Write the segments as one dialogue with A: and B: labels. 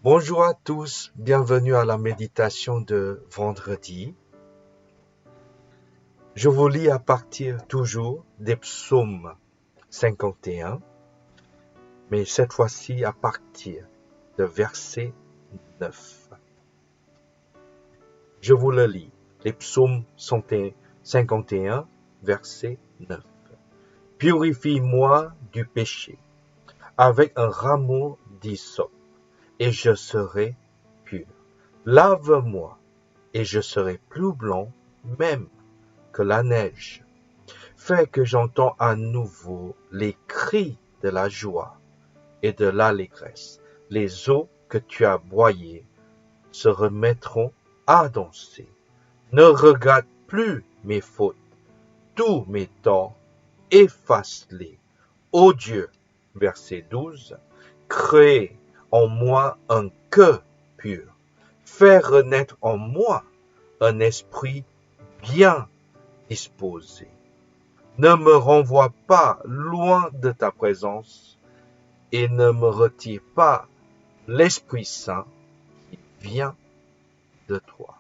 A: Bonjour à tous, bienvenue à la méditation de vendredi. Je vous lis à partir toujours des psaumes 51, mais cette fois-ci à partir de verset 9. Je vous le lis, les psaumes 51, verset 9. Purifie-moi du péché avec un rameau d'hysope, et je serai pur. Lave-moi, et je serai plus blanc même que la neige. Fais que j'entende à nouveau les cris de la joie et de l'allégresse. Les eaux que tu as broyées se remettront à danser. Ne regarde plus mes fautes, tous mes torts, efface-les. Ô Dieu, verset 12, crée en moi un cœur pur. Fais renaître en moi un esprit bien disposé. Ne me renvoie pas loin de ta présence et ne me retire pas l'Esprit Saint qui vient de toi.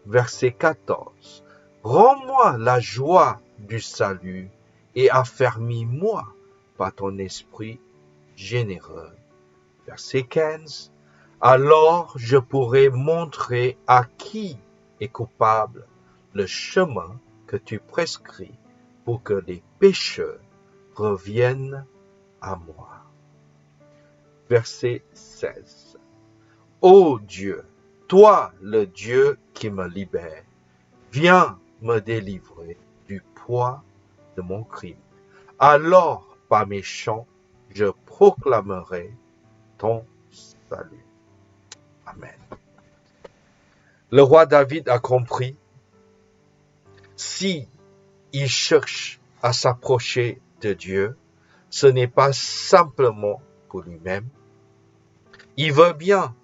A: Verset 14. Rends-moi la joie du salut et affermis-moi par ton esprit généreux. Verset 15. Alors je pourrai montrer à qui est coupable le chemin que tu prescris pour que les pécheurs reviennent à moi. Verset 16. Ô Dieu, toi le Dieu qui me libère, viens me délivrer du poids de mon crime. Alors, par mes chants, je proclamerai ton salut. Amen. Le roi David a compris, si il cherche à s'approcher de Dieu, ce n'est pas simplement pour lui-même. Il veut bien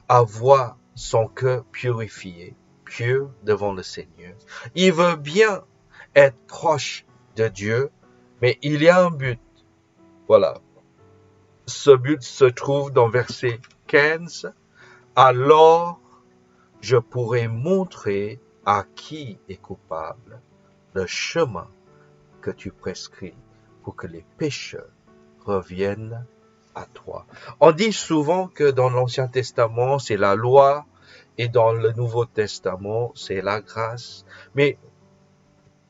A: avoir son cœur purifié, pur devant le Seigneur. Il veut bien être proche de Dieu, mais il y a un but. Voilà. Ce but se trouve dans verset 15. Alors, je pourrai montrer à qui est coupable le chemin que tu prescris pour que les pécheurs reviennent à toi. On dit souvent que dans l'Ancien Testament, c'est la loi et dans le Nouveau Testament, c'est la grâce. Mais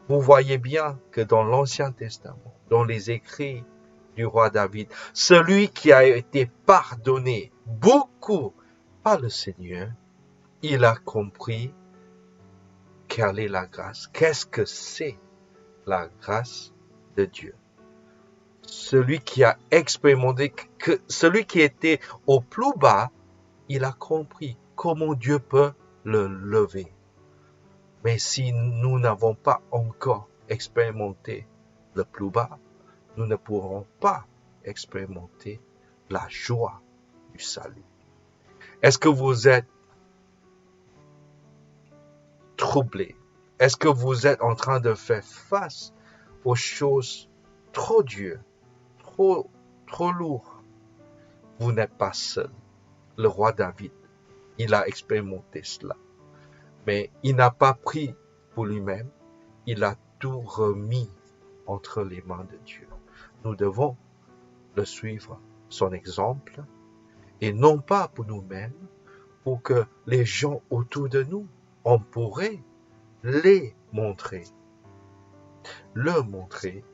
A: vous voyez bien que dans l'Ancien Testament, dans les écrits du roi David, celui qui a été pardonné beaucoup par le Seigneur, il a compris quelle est la grâce. Qu'est-ce que c'est la grâce de Dieu? Celui qui a expérimenté, celui qui était au plus bas, il a compris comment Dieu peut le lever. Mais si nous n'avons pas encore expérimenté le plus bas, nous ne pourrons pas expérimenter la joie du salut. Est-ce que vous êtes troublé? Est-ce que vous êtes en train de faire face aux choses trop dures, trop lourdes? Vous n'êtes pas seul. Le roi David, il a expérimenté cela. Mais il n'a pas pris pour lui-même. Il a tout remis entre les mains de Dieu. Nous devons le suivre, son exemple, et non pas pour nous-mêmes, pour que les gens autour de nous, on pourrait leur montrer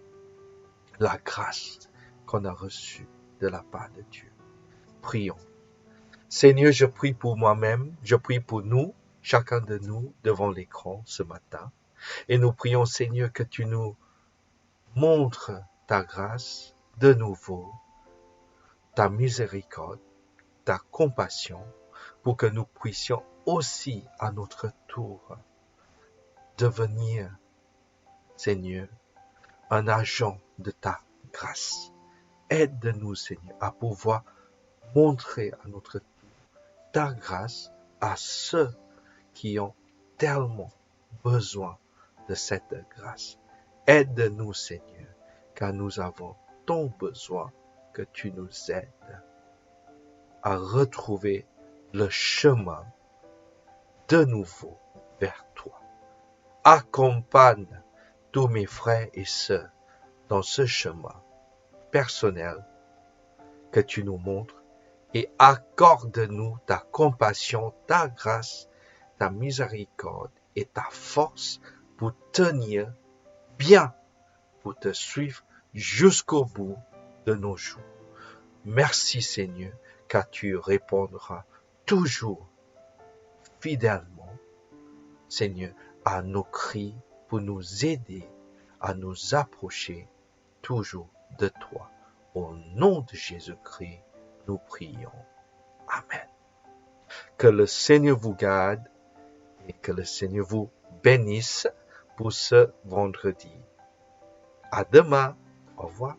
A: la grâce qu'on a reçue de la part de Dieu. Prions. Seigneur, je prie pour moi-même, je prie pour nous, chacun de nous devant l'écran ce matin. Et nous prions, Seigneur, que tu nous montres ta grâce de nouveau, ta miséricorde, ta compassion, pour que nous puissions aussi à notre tour devenir, Seigneur, un agent de ta grâce. Aide-nous, Seigneur, à pouvoir montrer à notre tour ta grâce à ceux qui ont tellement besoin de cette grâce. Aide-nous, Seigneur, car nous avons ton besoin que tu nous aides. à retrouver le chemin de nouveau vers toi. Accompagne tous mes frères et sœurs dans ce chemin personnel que tu nous montres et accorde-nous ta compassion, ta grâce, ta miséricorde et ta force pour tenir bien, pour te suivre jusqu'au bout de nos jours. Merci Seigneur, car tu répondras toujours fidèlement, Seigneur, à nos cris pour nous aider à nous approcher toujours de toi. Au nom de Jésus-Christ, nous prions. Amen. Que le Seigneur vous garde et que le Seigneur vous bénisse pour ce vendredi. À demain. Au revoir.